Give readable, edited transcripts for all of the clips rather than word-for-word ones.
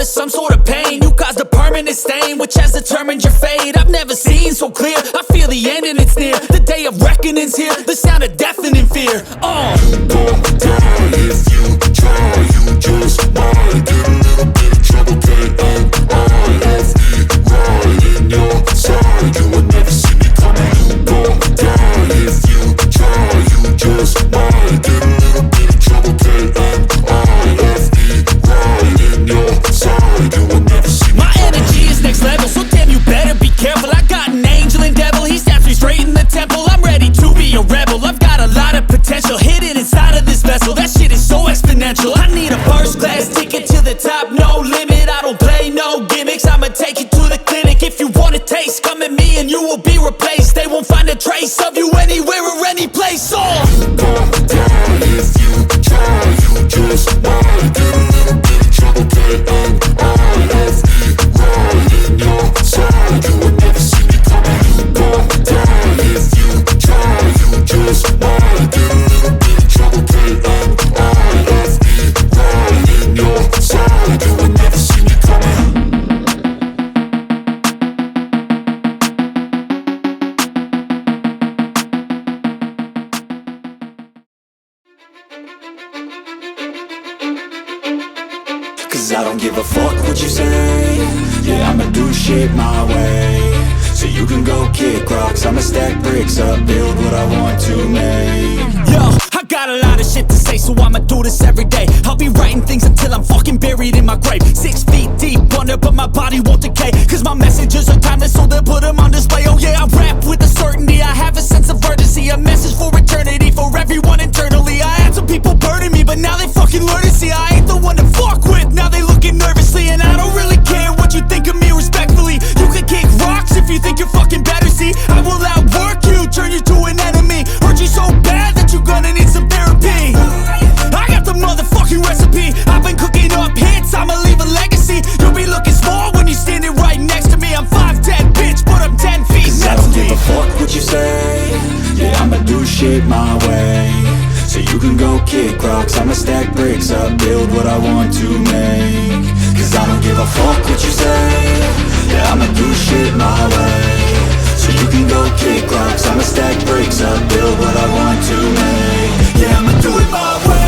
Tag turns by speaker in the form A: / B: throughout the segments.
A: of some sort of pain. You caused a permanent stain, which has determined your fate. I've never seen so clear, I feel the end and it's near. The day of reckoning's here, the sound of deafening fear.
B: You gon' die if you try, you just might get a little bit of trouble, K-N-I-F-E, right in your side, you would never see me coming. You gon' die if you try, you just might get a little bit of trouble, K-N-I-F-E, right in your side, you would never see me
A: My energy is next level, so damn you better be careful. I got an angel and devil, he snaps me straight in the temple. I'm ready to be a rebel, I've got a lot of potential hidden inside of this vessel. That shit is so exponential. I need a first class ticket to the top, no limit. I don't play no gimmicks, I'ma take you to the clinic. If you want a taste, come at me and you will be replaced. They won't find a trace of you anywhere or any place.
B: You gon' die if you try, you just might get a little bit of trouble, K-N-I-F-E, right in your side, you would never see me coming. You gon' die if you try, you just might get a little bit of trouble, K-N-I-F-E, right in your side, you would never see me coming. Cause I don't give a fuck what you say. Yeah, I'ma do shit my way. So you can go kick rocks, I'ma stack bricks up, build what I want to make.
A: Yo, I got a lot of shit to say, so I'ma do this every day. I'll be writing things until I'm fucking buried in my grave. 6 feet deep under, but my body won't decay. Cause my messages are timeless, so they'll put them on display. Oh yeah, I rap with a certainty, I have a sense of urgency. A message for eternity, for everyone internally. I had some people burning me, but now they fucking learn to see I ain't the one to fuck with, now they looking nervously. And I don't really care what you think of me respectfully. You can kick rocks if you think you're fucking better, see. I will outwork you, turn you to an enemy. Hurt you so bad that you're gonna need some therapy. I got the motherfucking recipe, I've been cooking up hits, I'ma leave a legacy. You'll be looking small when you're standing right next to me. I'm 5'10", bitch, but I'm 10 feet next to me.
B: I don't give a fuck what you say. Yeah, I'ma do shit my way. So you can go kick rocks, I'ma stack bricks up, build what I want to make. Cause I don't give a fuck what you say. Yeah, I'ma do shit my way. So you can go kick rocks, I'ma stack bricks up, build what I want to make. Yeah, I'ma do it my way.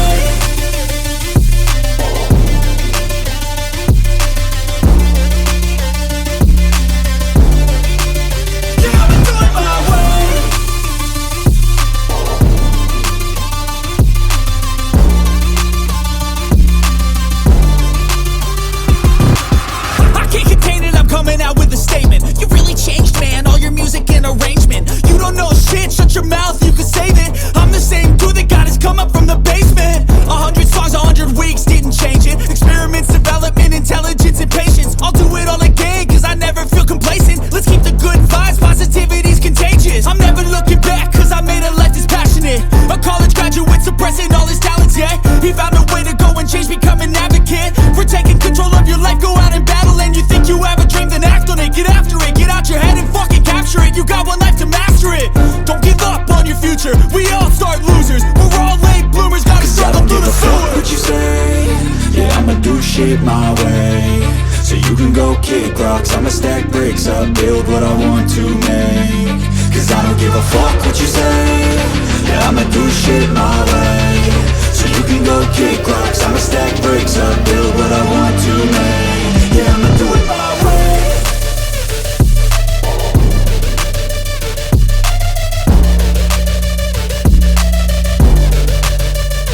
A: Coming out with a statement. You really changed, man, all your music and arrangement. You don't know shit, shut your mouth, you can save it. I'm the same dude that got his come up from the basement. 100 songs, 100 weeks, didn't change it. Experiments, development, intelligence, and patience. I'll do it all again, cause I never feel complacent. Let's keep the good vibes, positivity's contagious. I'm never looking back, cause I made a life that's passionate. A college graduate suppressing all his talents, yeah. He found a way to go and change, become an advocate for taking control of your life, go out and battle. And you think you have a dream, then act on it, get after it, get out your head and fucking capture it. You got one life to master it. Don't give up on your future, we all start losers. We're all late bloomers, gotta struggle through the sewer.
B: I don't give a fuck what you say. Yeah, I'ma do shit my way. So you can go kick rocks, I'ma stack bricks up, build what I want to make. Cause I don't give a fuck what you say. Yeah, I'ma do shit my way. So you can go kick rocks, I'ma stack bricks up, build what I want to make. Yeah, I'ma do it my way.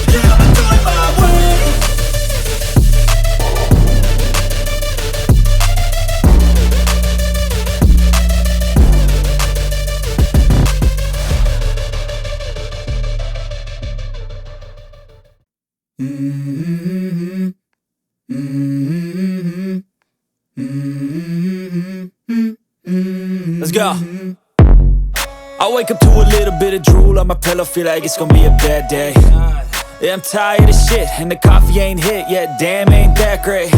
B: Yeah, I'ma do it my way.
A: Let's go. I wake up to a little bit of drool on my pillow, feel like it's gonna be a bad day. Yeah, I'm tired of shit, and the coffee ain't hit yet, damn, ain't that great.